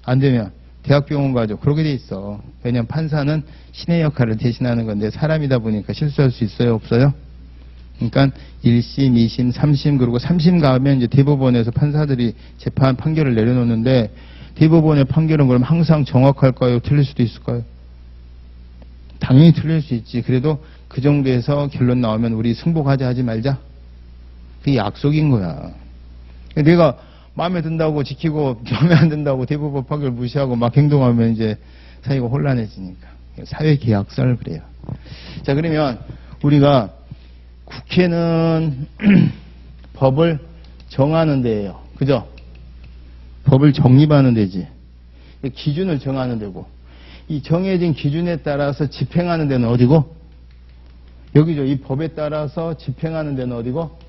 안 되면 대학병원 가죠. 그러게 돼 있어. 왜냐면 판사는 신의 역할을 대신하는 건데 사람이다 보니까 실수할 수 있어요? 없어요? 그러니까 1심, 2심, 3심 그리고 3심 가면 이제 대법원에서 판사들이 재판 판결을 내려놓는데 대법원의 판결은 그럼 항상 정확할까요? 틀릴 수도 있을까요? 당연히 틀릴 수 있지. 그래도 그 정도에서 결론 나오면 우리 승복하자 하지 말자. 그게 약속인 거야. 내가 마음에 든다고 지키고 마음에 안 든다고 대법원 판결 무시하고 막 행동하면 이제 사회가 혼란해지니까. 사회계약서를 그래요. 자, 그러면 우리가 국회는 법을 정하는 데예요. 그죠? 법을 정립하는 데지. 기준을 정하는 데고. 이 정해진 기준에 따라서 집행하는 데는 어디고? 여기죠. 이 법에 따라서 집행하는 데는 어디고?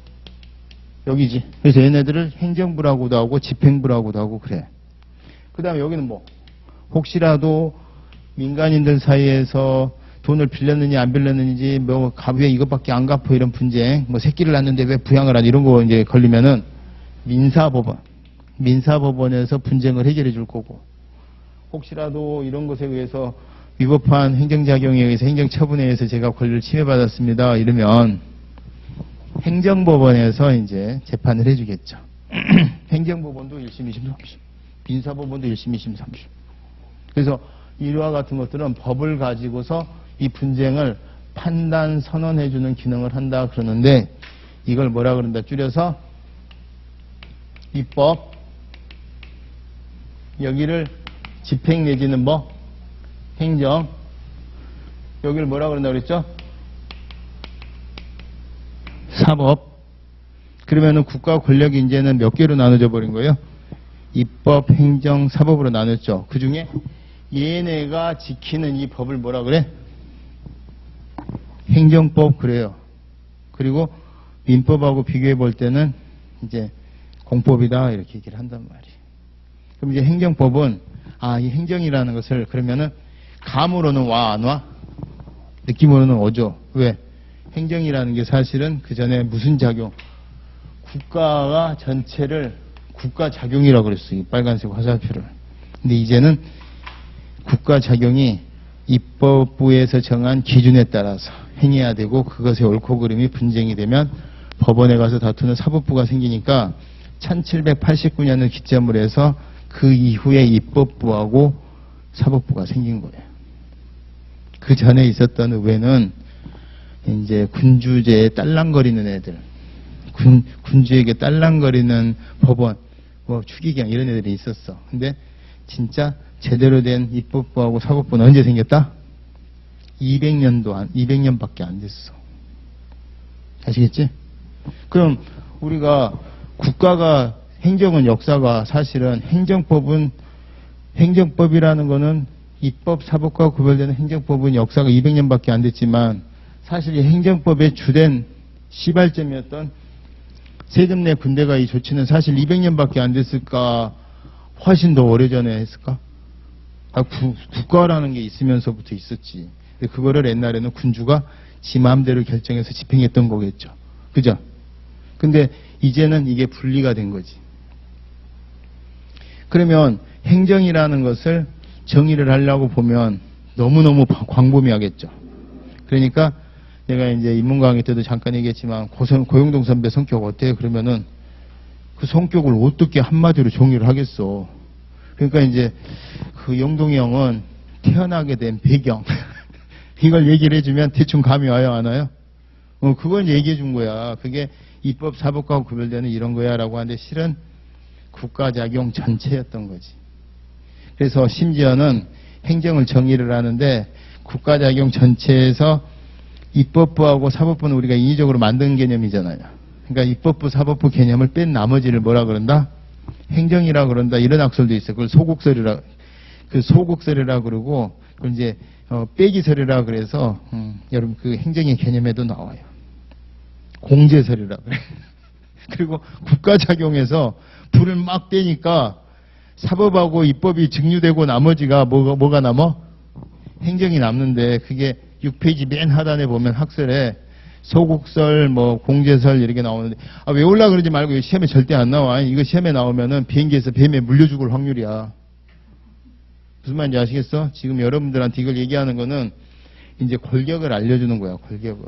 여기지. 그래서 얘네들을 행정부라고도 하고 집행부라고도 하고 그래. 그 다음에 여기는 뭐? 혹시라도 민간인들 사이에서 돈을 빌렸느냐 안 빌렸는지 뭐 왜 이것밖에 안 갚어 이런 분쟁, 뭐 새끼를 낳는데 왜 부양을 하니 이런 거 이제 걸리면은 민사법원에서 분쟁을 해결해 줄 거고, 혹시라도 이런 것에 의해서 위법한 행정작용에 의해서 행정처분에 의해서 제가 권리를 침해받았습니다. 이러면 행정법원에서 이제 재판을 해주겠죠. 행정법원도 1심, 2심, 3심. 민사법원도 1심, 2심, 3심. 그래서 이와 같은 것들은 법을 가지고서 이 분쟁을 판단, 선언해주는 기능을 한다 그러는데 이걸 뭐라 그런다? 줄여서 입법, 여기를 집행 내지는 뭐? 행정, 여기를 뭐라 그런다 그랬죠? 사법. 그러면은 국가 권력이 이제는 몇 개로 나눠져 버린 거예요? 입법, 행정, 사법으로 나눴죠. 그 중에 얘네가 지키는 이 법을 뭐라 그래? 행정법 그래요. 그리고 민법하고 비교해 볼 때는 이제 공법이다 이렇게 얘기를 한단 말이에요. 그럼 이제 행정법은 이 행정이라는 것을 그러면은 감으로는 와 안 와? 느낌으로는 오죠. 왜? 행정이라는 게 사실은 그 전에 무슨 작용? 국가가 전체를 국가작용이라고 그랬어요. 이 빨간색 화살표를. 근데 이제는 국가작용이 입법부에서 정한 기준에 따라서 행해야 되고 그것의 옳고 그름이 분쟁이 되면 법원에 가서 다투는 사법부가 생기니까 1789년을 기점으로 해서 그 이후에 입법부하고 사법부가 생긴 거예요. 그 전에 있었던 의회는 이제 군주제에 딸랑거리는 애들, 군주에게 딸랑거리는 법원, 뭐 추기경 이런 애들이 있었어. 근데 진짜 제대로 된 입법부하고 사법부는 언제 생겼다? 200년밖에 안 됐어. 아시겠지? 그럼 우리가 국가가 행정은 역사가 사실은 행정법이라는 거는 입법, 사법과 구별되는 행정법은 역사가 200년밖에 안 됐지만 사실 이 행정법의 주된 시발점이었던 세금 내 군대가 이 조치는 사실 200년밖에 안 됐을까? 훨씬 더 오래전에 했을까? 국가라는 게 있으면서부터 있었지. 근데 그거를 옛날에는 군주가 지 마음대로 결정해서 집행했던 거겠죠. 그죠? 근데 이제는 이게 분리가 된 거지. 그러면 행정이라는 것을 정의를 하려고 보면 너무너무 광범위하겠죠. 그러니까 내가 이제 인문 강의 때도 잠깐 얘기했지만 고영동 선배 성격 어때요? 그러면은 그 성격을 어떻게 한마디로 정의를 하겠어. 그러니까 이제 그 영동이 형은 태어나게 된 배경 이걸 얘기를 해주면 대충 감이 와요 안 와요? 그걸 얘기해 준 거야. 그게 입법 사법과 구별되는 이런 거야 라고 하는데 실은 국가작용 전체였던 거지. 그래서 심지어는 행정을 정의를 하는데 국가작용 전체에서 입법부하고 사법부는 우리가 인위적으로 만든 개념이잖아요. 그러니까 입법부, 사법부 개념을 뺀 나머지를 뭐라 그런다? 행정이라 그런다. 이런 학설도 있어요. 그걸 소국설이라 그러고 그걸 이제 빼기설이라 그래서 여러분 그 행정의 개념에도 나와요. 공제설이라 그래. 그리고 국가작용에서 불을 막 떼니까 사법하고 입법이 증류되고 나머지가 뭐가 남아? 행정이 남는데 그게 6페이지 맨 하단에 보면 학설에 소국설, 뭐 공제설 이렇게 나오는데 외우려고 그러지 말고 시험에 절대 안 나와. 이거 시험에 나오면은 비행기에서 뱀에 물려 죽을 확률이야. 무슨 말인지 아시겠어? 지금 여러분들한테 이걸 얘기하는 거는 이제 골격을 알려주는 거야. 골격은.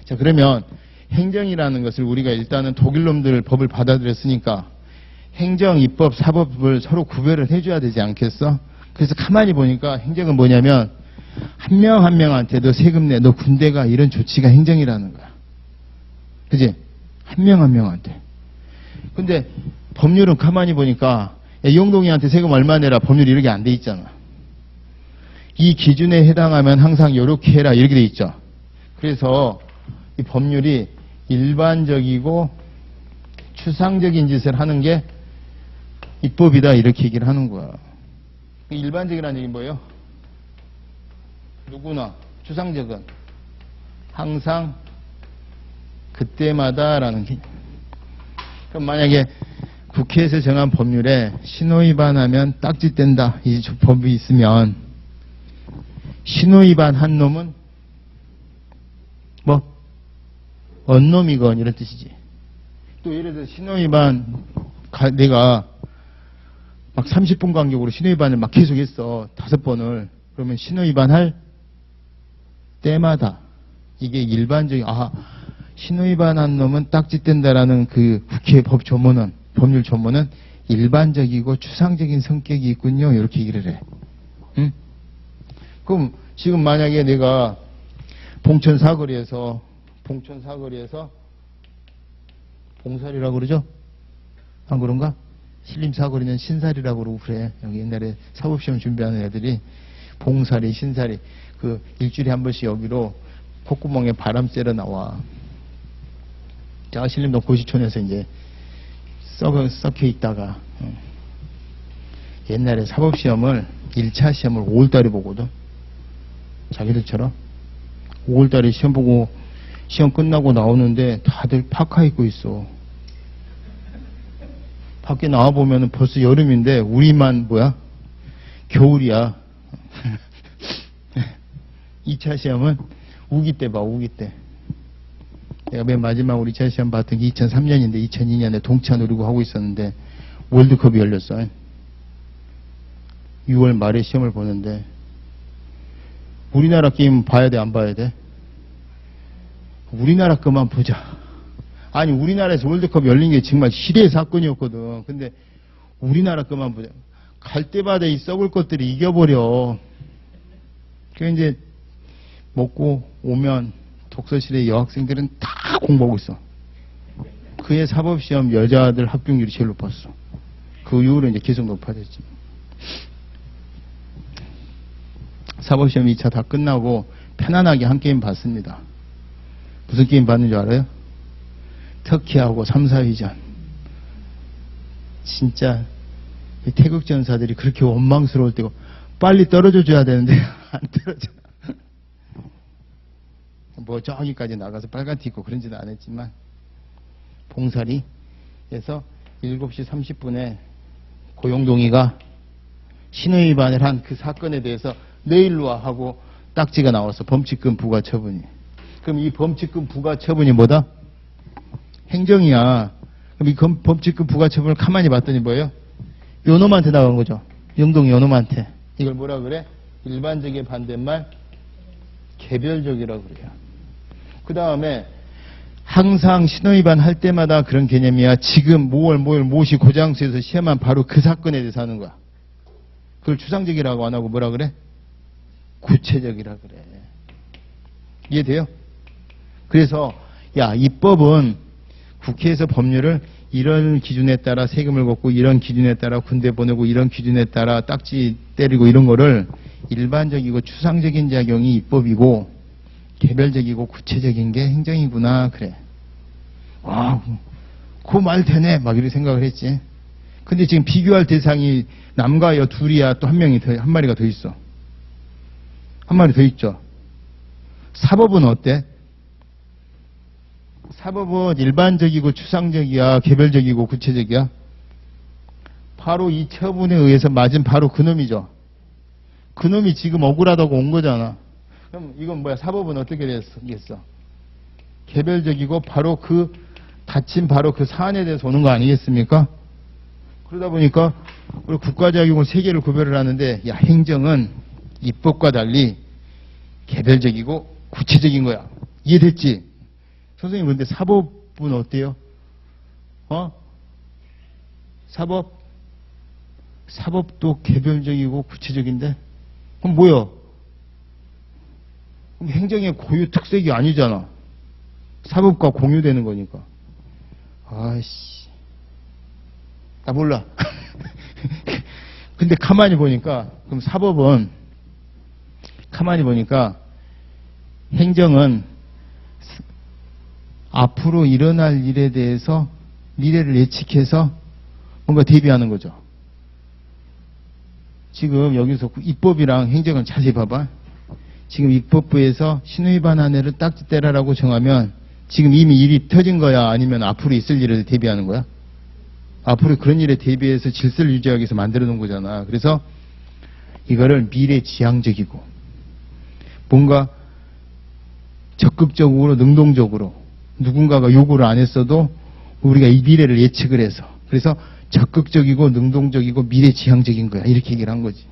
자, 그러면 행정이라는 것을 우리가 일단은 독일놈들 법을 받아들였으니까 행정, 입법, 사법을 서로 구별을 해줘야 되지 않겠어? 그래서 가만히 보니까 행정은 뭐냐면 한 명 한 명한테 너 세금 내, 너 군대가 이런 조치가 행정이라는 거야. 그지? 한 명 한 명한테. 근데 법률은 가만히 보니까 야, 이용동이한테 세금 얼마 내라 법률이 이렇게 안 돼 있잖아. 이 기준에 해당하면 항상 이렇게 해라 이렇게 돼 있죠. 그래서 이 법률이 일반적이고 추상적인 짓을 하는 게 입법이다 이렇게 얘기를 하는 거야. 일반적이라는 얘기는 뭐예요? 누구나. 추상적은 항상 그때마다라는 게. 그럼 만약에 국회에서 정한 법률에 신호위반하면 딱지뗀다 이 법이 있으면 신호위반 한 놈은 뭐 언놈이건 이런 뜻이지. 또 예를 들어 신호위반 내가 막 30분 간격으로 신호위반을 막 계속했어. 5번을. 그러면 신호위반할 때마다 이게 일반적인 신호위반한 놈은 딱지 뗀다라는 그 국회 법률 조문은 일반적이고 추상적인 성격이 있군요. 이렇게 얘기를 해. 응? 그럼 지금 만약에 내가 봉천 사거리에서 봉살이라고 그러죠? 안 그런가? 신림 사거리는 신살이라고 그러고 그래. 여기 옛날에 사법시험 준비하는 애들이 봉살이, 신살이 그 일주일에 한 번씩 여기로 콧구멍에 바람 쐬러 나와. 자, 신림동 고시촌에서 이제 썩혀 있다가 옛날에 사법시험을 1차 시험을 5월달에 보거든. 자기들처럼 5월달에 시험 보고 시험 끝나고 나오는데 다들 파카 입고 있어. 밖에 나와보면 벌써 여름인데 우리만 겨울이야. 2차 시험은 우기 때 봐, 우기 때. 내가 맨 마지막으로 2차 시험 봤던 게 2003년인데 2002년에 동차 누리고 하고 있었는데 월드컵이 열렸어. 6월 말에 시험을 보는데 우리나라 게임 봐야 돼, 안 봐야 돼? 우리나라 것만 보자. 아니, 우리나라에서 월드컵 열린 게 정말 시대의 사건이었거든. 근데 우리나라 것만 보자. 갈 때마다 이 썩을 것들이 이겨버려. 그래서 이제 먹고 오면 독서실에 여학생들은 다 공부하고 있어. 그의 사법시험 여자들 합격률이 제일 높았어. 그 이후로 이제 계속 높아졌지. 사법시험 2차 다 끝나고 편안하게 한 게임 봤습니다. 무슨 게임 봤는 줄 알아요? 터키하고 3, 4위전. 진짜 태극 전사들이 그렇게 원망스러울 때고 빨리 떨어져 줘야 되는데 안 떨어져. 뭐 저기까지 나가서 빨간티 입고 그런 짓은 안 했지만 봉사리에서 7시 30분에 고용동이가 신호위반을 한 그 사건에 대해서 내일로 와 하고 딱지가 나왔어. 범칙금 부과 처분이. 그럼 이 범칙금 부과 처분이 뭐다? 행정이야. 그럼 이 범칙금 부과 처분을 가만히 봤더니 뭐예요? 요놈한테 나간 거죠. 영동 요놈한테. 이걸 뭐라 그래? 일반적인 반대말 개별적이라고 그래요. 그 다음에 항상 신호위반 할 때마다 그런 개념이야. 지금 모시 고장수에서 시험한 바로 그 사건에 대해서 하는 거야. 그걸 추상적이라고 안 하고 뭐라 그래? 구체적이라 그래. 이해돼요? 그래서 입법은 국회에서 법률을 이런 기준에 따라 세금을 걷고 이런 기준에 따라 군대 보내고 이런 기준에 따라 딱지 때리고 이런 거를 일반적이고 추상적인 작용이 입법이고 개별적이고 구체적인 게 행정이구나 그래. 와, 그 말 되네 막 이렇게 생각을 했지. 근데 지금 비교할 대상이 남과 여 둘이야. 또 한 마리가 더 있어. 한 마리 더 있죠. 사법은 어때? 사법은 일반적이고 추상적이야, 개별적이고 구체적이야? 바로 이 처분에 의해서 맞은 바로 그놈이죠. 그놈이 지금 억울하다고 온 거잖아. 그럼 이건 뭐야? 사법은 어떻게 됐겠어? 개별적이고 바로 다친 바로 그 사안에 대해서 오는 거 아니겠습니까? 그러다 보니까 우리 국가작용을 세 개를 구별을 하는데 행정은 입법과 달리 개별적이고 구체적인 거야. 이해됐지? 선생님, 근데 사법은 어때요? 사법도 개별적이고 구체적인데? 그럼 뭐야? 그럼 행정의 고유 특색이 아니잖아. 사법과 공유되는 거니까. 아이씨. 나 몰라. 근데 가만히 보니까, 그럼 사법은, 가만히 보니까, 행정은 앞으로 일어날 일에 대해서 미래를 예측해서 뭔가 대비하는 거죠. 지금 여기서 입법이랑 행정을 자세히 봐봐. 지금 입법부에서 신호위반한 애를 딱지 떼라라고 정하면 지금 이미 일이 터진 거야? 아니면 앞으로 있을 일을 대비하는 거야? 앞으로 그런 일에 대비해서 질서를 유지하기 위해서 만들어 놓은 거잖아. 그래서 이거를 미래지향적이고 뭔가 적극적으로 능동적으로 누군가가 요구를 안 했어도 우리가 이 미래를 예측을 해서 그래서 적극적이고 능동적이고 미래지향적인 거야. 이렇게 얘기를 한 거지.